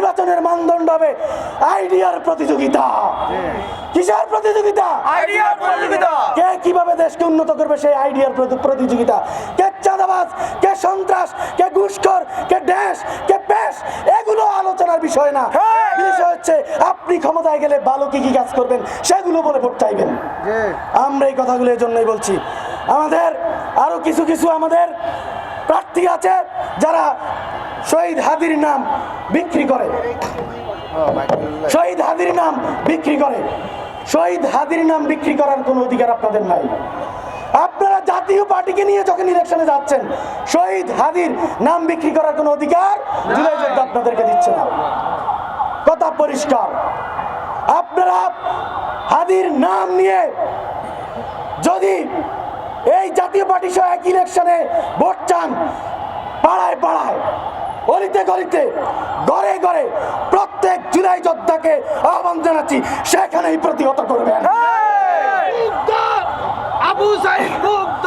নির্বাচনের মানদণ্ড হবে আইডিয়ার প্রতিযোগিতা। কিসের প্রতিযোগিতা? আইডিয়ার প্রতিযোগিতা। কে কিভাবে দেশকে উন্নত করবে সেই আইডিয়ার প্রতিযোগিতা। কে চাঁদাবাজ, কে সন্ত্রাস, কে ঘুষখোর, কে ড্যাশ, কে পেশ, এগুলো আলোচনার বিষয় না। বিষয় হচ্ছে আপনি ক্ষমতায় গেলে ভালো কি কি কাজ করবেন সেগুলো বলে ভোট চাইবেন। আমরা এই কথাগুলো এই জন্যই বলছি। আমাদের আরো কিছু কিছু আমাদের প্রার্থী আছে যারা শহীদ হাদির নাম বিক্রি করে, শহীদ হাদির নাম বিক্রি করে। শহীদ হাদির নাম বিক্রি করার কোনো অধিকার আপনাদের নাই। আপনারা জাতীয় পার্টিকে নিয়ে যখন ইলেকশনে যাচ্ছেন, শহীদ হাদির নাম বিক্রি করার কোনো অধিকার জুলাই যোদ্ধা আপনাদেরকে দিচ্ছে না। কথা পরিষ্কার। আপনারা হাদির নাম নিয়ে যদি এই জাতীয় পার্টি সহ এক ইলেকশনে ভোট চান, পাড়ায় পাড়ায়, অলিতে গলিতে, ঘরে ঘরে প্রত্যেক জুলাই যোদ্ধাকে আহ্বান জানাচ্ছি সেখানেই প্রতিহত করবেন। আবু সাইদ মুগ্ধ।